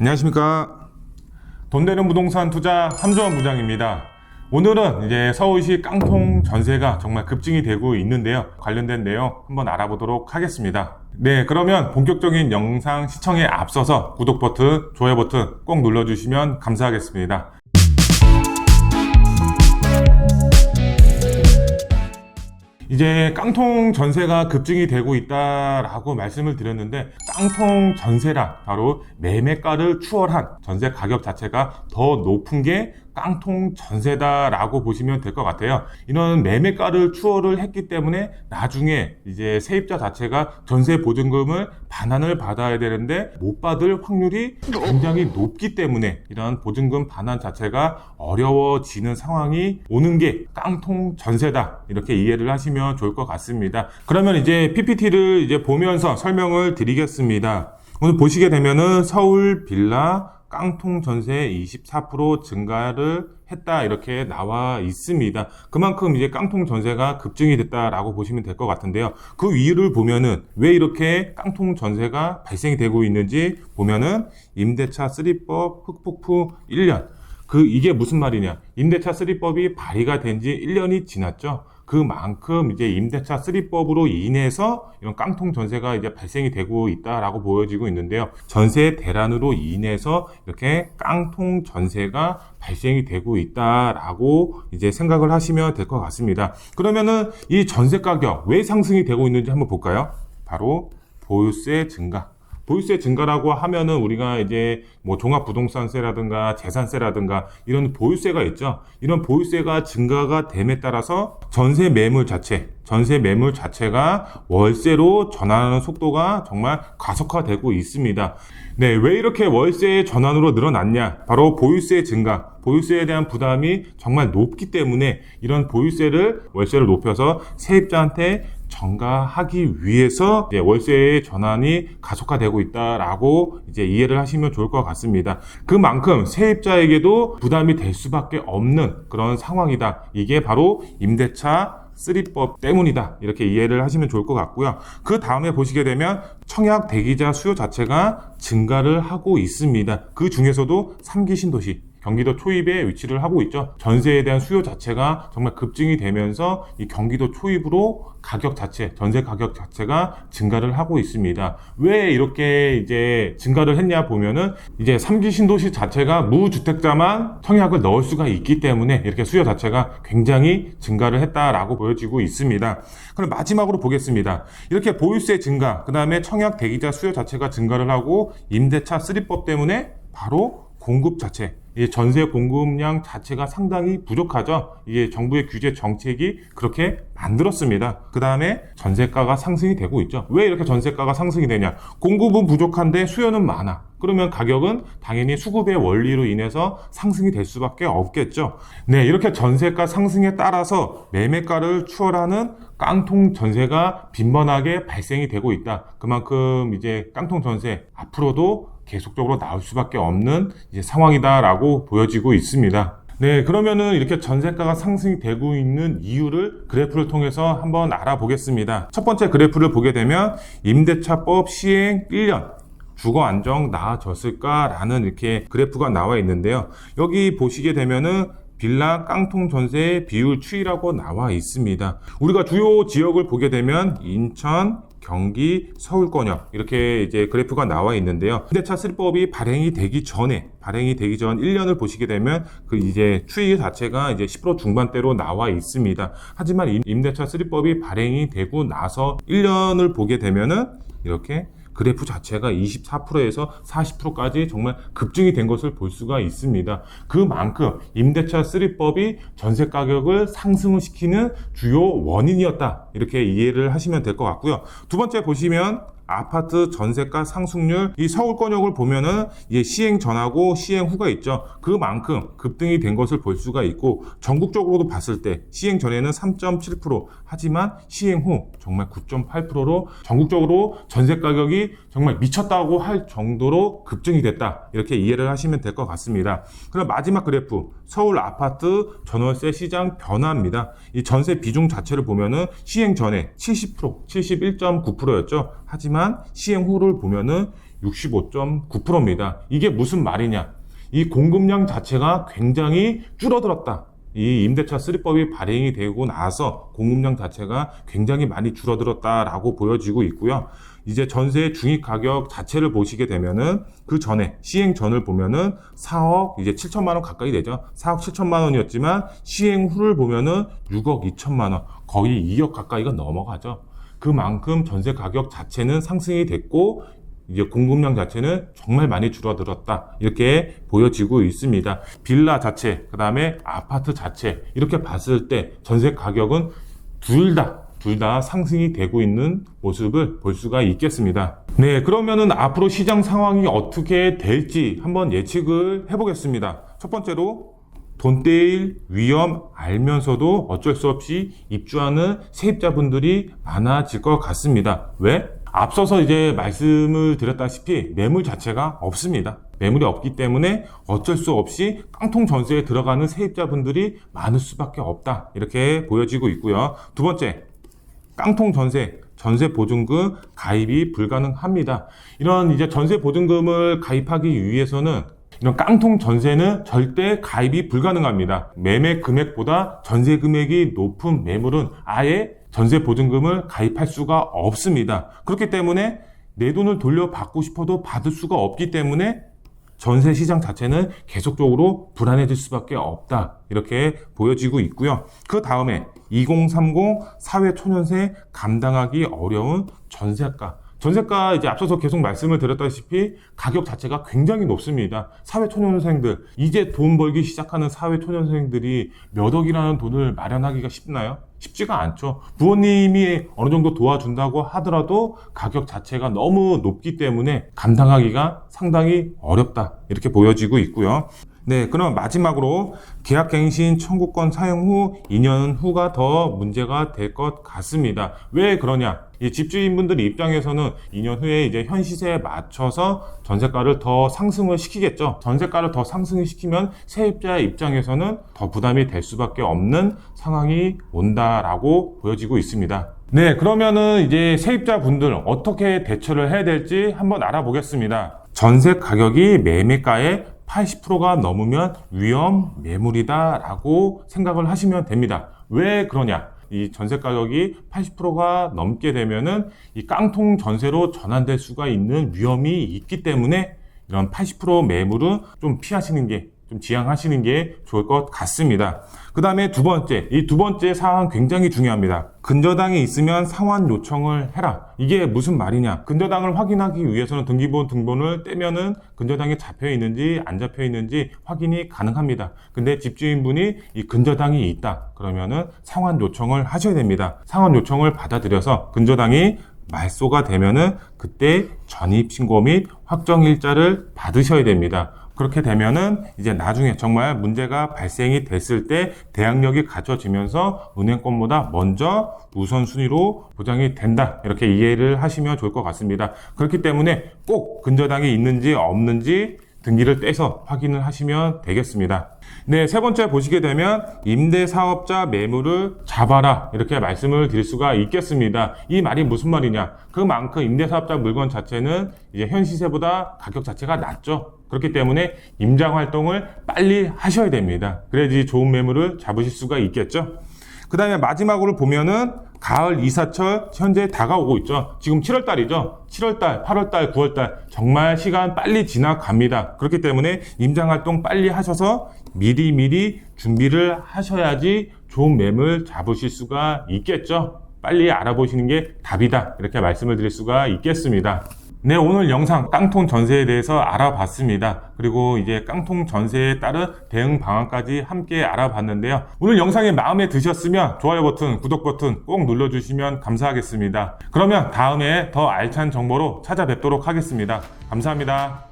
안녕하십니까. 돈 되는 부동산 투자 함정원 부장입니다. 오늘은 이제 서울시 깡통 전세가 정말 급증이 되고 있는데요. 관련된 내용 한번 알아보도록 하겠습니다. 네, 그러면 본격적인 영상 시청에 앞서서 구독 버튼, 좋아요 버튼 꼭 눌러주시면 감사하겠습니다. 이제 깡통 전세가 급증이 되고 있다라고 말씀을 드렸는데, 깡통 전세란 바로 매매가를 추월한 전세 가격 자체가 더 높은 게 깡통 전세다라고 보시면 될 것 같아요. 이런 매매가를 추월을 했기 때문에 나중에 이제 세입자 자체가 전세 보증금을 반환을 받아야 되는데 못 받을 확률이 굉장히 높기 때문에 이런 보증금 반환 자체가 어려워지는 상황이 오는 게 깡통 전세다, 이렇게 이해를 하시면 좋을 것 같습니다. 그러면 이제 PPT를 이제 보면서 설명을 드리겠습니다. 오늘 보시게 되면은 서울 빌라 깡통 전세 24% 증가를 했다, 이렇게 나와 있습니다. 그만큼 이제 깡통 전세가 급증이 됐다라고 보시면 될 것 같은데요. 그 이유를 보면은 왜 이렇게 깡통 전세가 발생이 되고 있는지 보면은 임대차 3법 흑폭풍 1년. 이게 무슨 말이냐? 임대차 3법이 발의가 된 지 1년이 지났죠. 그만큼 이제 임대차 3법으로 인해서 이런 깡통 전세가 이제 발생이 되고 있다라고 보여지고 있는데요. 전세 대란으로 인해서 이렇게 깡통 전세가 발생이 되고 있다라고 이제 생각을 하시면 될 것 같습니다. 그러면은 이 전세 가격 왜 상승이 되고 있는지 한번 볼까요? 바로 보유세 증가. 보유세 증가라고 하면은 우리가 이제 뭐 종합부동산세라든가 재산세라든가 이런 보유세가 있죠. 이런 보유세가 증가가 됨에 따라서 전세 매물 자체가 월세로 전환하는 속도가 정말 가속화되고 있습니다. 네, 왜 이렇게 월세 전환으로 늘어났냐? 바로 보유세 증가, 보유세에 대한 부담이 정말 높기 때문에 이런 월세를 높여서 세입자한테 전가하기 위해서 이제 월세의 전환이 가속화되고 있다라고 이제 이해를 하시면 좋을 것 같습니다. 그만큼 세입자에게도 부담이 될 수밖에 없는 그런 상황이다. 이게 바로 임대차 3법 때문이다, 이렇게 이해를 하시면 좋을 것 같고요. 그 다음에 보시게 되면 청약 대기자 수요 자체가 증가를 하고 있습니다. 그 중에서도 3기 신도시 경기도 초입에 위치를 하고 있죠. 전세에 대한 수요 자체가 정말 급증이 되면서 이 경기도 초입으로 전세 가격 자체가 증가를 하고 있습니다. 왜 이렇게 이제 증가를 했냐 보면은 이제 3기 신도시 자체가 무주택자만 청약을 넣을 수가 있기 때문에 이렇게 수요 자체가 굉장히 증가를 했다라고 보여지고 있습니다. 그럼 마지막으로 보겠습니다. 이렇게 보유세 증가, 그 다음에 청약 대기자 수요 자체가 증가를 하고 임대차 3법 때문에 바로 공급 자체, 전세 공급량 자체가 상당히 부족하죠. 이게 정부의 규제 정책이 그렇게 만들었습니다. 그 다음에 전세가가 상승이 되고 있죠. 왜 이렇게 전세가가 상승이 되냐? 공급은 부족한데 수요는 많아. 그러면 가격은 당연히 수급의 원리로 인해서 상승이 될 수밖에 없겠죠. 네, 이렇게 전세가 상승에 따라서 매매가를 추월하는 깡통 전세가 빈번하게 발생이 되고 있다. 그만큼 이제 깡통 전세 앞으로도 계속적으로 나올 수밖에 없는 이제 상황이다라고 보여지고 있습니다. 네, 그러면은 이렇게 전세가가 상승이 되고 있는 이유를 그래프를 통해서 한번 알아보겠습니다. 첫 번째 그래프를 보게 되면 임대차법 시행 1년. 주거 안정 나아졌을까라는 이렇게 그래프가 나와 있는데요. 여기 보시게 되면은 빌라 깡통 전세 비율 추이라고 나와 있습니다. 우리가 주요 지역을 보게 되면 인천, 경기, 서울권역 이렇게 이제 그래프가 나와 있는데요. 임대차 3법이 발행이 되기 전 1년을 보시게 되면 그 이제 추이 자체가 이제 10% 중반대로 나와 있습니다. 하지만 임대차 3법이 발행이 되고 나서 1년을 보게 되면은 이렇게 그래프 자체가 24%에서 40%까지 정말 급증이 된 것을 볼 수가 있습니다. 그만큼 임대차 3법이 전세 가격을 상승을 시키는 주요 원인이었다, 이렇게 이해를 하시면 될 것 같고요. 두 번째 보시면 아파트 전세가 상승률, 이 서울권역을 보면은 이게 시행 전하고 시행 후가 있죠. 그만큼 급등이 된 것을 볼 수가 있고, 전국적으로도 봤을 때 시행 전에는 3.7%, 하지만 시행 후 정말 9.8%로 전국적으로 전세 가격이 정말 미쳤다고 할 정도로 급증이 됐다, 이렇게 이해를 하시면 될 것 같습니다. 그럼 마지막 그래프, 서울 아파트 전월세 시장 변화입니다. 이 전세 비중 자체를 보면은 시행 전에 70%, 71.9%였죠. 하지만 시행 후를 보면은 65.9%입니다. 이게 무슨 말이냐? 이 공급량 자체가 굉장히 줄어들었다. 이 임대차 3법이 발행이 되고 나서 공급량 자체가 굉장히 많이 줄어들었다라고 보여지고 있고요. 이제 전세 중위 가격 자체를 보시게 되면은 그 전에 시행 전을 보면은 4억 이제 7천만 원 가까이 되죠. 4억 7천만 원이었지만 시행 후를 보면은 6억 2천만 원, 거의 2억 가까이가 넘어가죠. 그만큼 전세 가격 자체는 상승이 됐고 이제 공급량 자체는 정말 많이 줄어들었다 이렇게 보여지고 있습니다. 빌라 자체, 그 다음에 아파트 자체 이렇게 봤을 때 전세 가격은 둘 다 상승이 되고 있는 모습을 볼 수가 있겠습니다. 네, 그러면은 앞으로 시장 상황이 어떻게 될지 한번 예측을 해보겠습니다. 첫 번째로 돈 떼일 위험 알면서도 어쩔 수 없이 입주하는 세입자분들이 많아질 것 같습니다. 왜? 앞서서 이제 말씀을 드렸다시피 매물 자체가 없습니다. 매물이 없기 때문에 어쩔 수 없이 깡통 전세에 들어가는 세입자분들이 많을 수밖에 없다. 이렇게 보여지고 있고요. 두 번째, 깡통 전세 보증금 가입이 불가능합니다. 이런 이제 전세 보증금을 가입하기 위해서는 이런 깡통 전세는 절대 가입이 불가능합니다. 매매 금액보다 전세 금액이 높은 매물은 아예 전세 보증금을 가입할 수가 없습니다. 그렇기 때문에 내 돈을 돌려받고 싶어도 받을 수가 없기 때문에 전세 시장 자체는 계속적으로 불안해질 수밖에 없다. 이렇게 보여지고 있고요. 그 다음에 2030 사회초년생 감당하기 어려운 전세가. 전세가 이제 앞서서 계속 말씀을 드렸다시피 가격 자체가 굉장히 높습니다. 사회초년생들, 이제 돈 벌기 시작하는 사회초년생들이 몇 억이라는 돈을 마련하기가 쉽나요? 쉽지가 않죠. 부모님이 어느 정도 도와준다고 하더라도 가격 자체가 너무 높기 때문에 감당하기가 상당히 어렵다. 이렇게 보여지고 있고요. 네, 그럼 마지막으로 계약갱신 청구권 사용 후 2년 후가 더 문제가 될 것 같습니다. 왜 그러냐? 이 집주인분들 입장에서는 2년 후에 이제 현 시세에 맞춰서 전세가를 더 상승을 시키겠죠. 전세가를 더 상승을 시키면 세입자 입장에서는 더 부담이 될 수밖에 없는 상황이 온다라고 보여지고 있습니다. 네, 그러면은 이제 세입자분들 어떻게 대처를 해야 될지 한번 알아보겠습니다. 전세 가격이 매매가의 80%가 넘으면 위험 매물이다 라고 생각을 하시면 됩니다. 왜 그러냐? 이 전세 가격이 80%가 넘게 되면은 이 깡통 전세로 전환될 수가 있는 위험이 있기 때문에 이런 80% 매물은 좀 피하시는 게, 좀 지양하시는 게 좋을 것 같습니다. 그 다음에 이 두 번째 사항 굉장히 중요합니다. 근저당이 있으면 상환 요청을 해라. 이게 무슨 말이냐? 근저당을 확인하기 위해서는 등기부 등본을 떼면은 근저당이 잡혀 있는지 안 잡혀 있는지 확인이 가능합니다. 근데 집주인분이 이 근저당이 있다. 그러면은 상환 요청을 하셔야 됩니다. 상환 요청을 받아들여서 근저당이 말소가 되면은 그때 전입신고 및 확정일자를 받으셔야 됩니다. 그렇게 되면은 이제 나중에 정말 문제가 발생이 됐을 때 대항력이 갖춰지면서 은행권보다 먼저 우선순위로 보장이 된다. 이렇게 이해를 하시면 좋을 것 같습니다. 그렇기 때문에 꼭 근저당이 있는지 없는지 등기를 떼서 확인을 하시면 되겠습니다. 네, 세 번째 보시게 되면 임대사업자 매물을 잡아라 이렇게 말씀을 드릴 수가 있겠습니다. 이 말이 무슨 말이냐? 그만큼 임대사업자 물건 자체는 이제 현 시세보다 가격 자체가 낮죠. 그렇기 때문에 임장 활동을 빨리 하셔야 됩니다. 그래야지 좋은 매물을 잡으실 수가 있겠죠. 그 다음에 마지막으로 보면은 가을 이사철 현재 다가오고 있죠. 지금 7월달이죠. 7월달, 8월달, 9월달 정말 시간 빨리 지나갑니다. 그렇기 때문에 임장활동 빨리 하셔서 미리미리 준비를 하셔야지 좋은 매물 잡으실 수가 있겠죠. 빨리 알아보시는 게 답이다. 이렇게 말씀을 드릴 수가 있겠습니다. 네, 오늘 영상 깡통 전세에 대해서 알아봤습니다. 그리고 이제 깡통 전세에 따른 대응 방안까지 함께 알아봤는데요. 오늘 영상이 마음에 드셨으면 좋아요 버튼, 구독 버튼 꼭 눌러주시면 감사하겠습니다. 그러면 다음에 더 알찬 정보로 찾아뵙도록 하겠습니다. 감사합니다.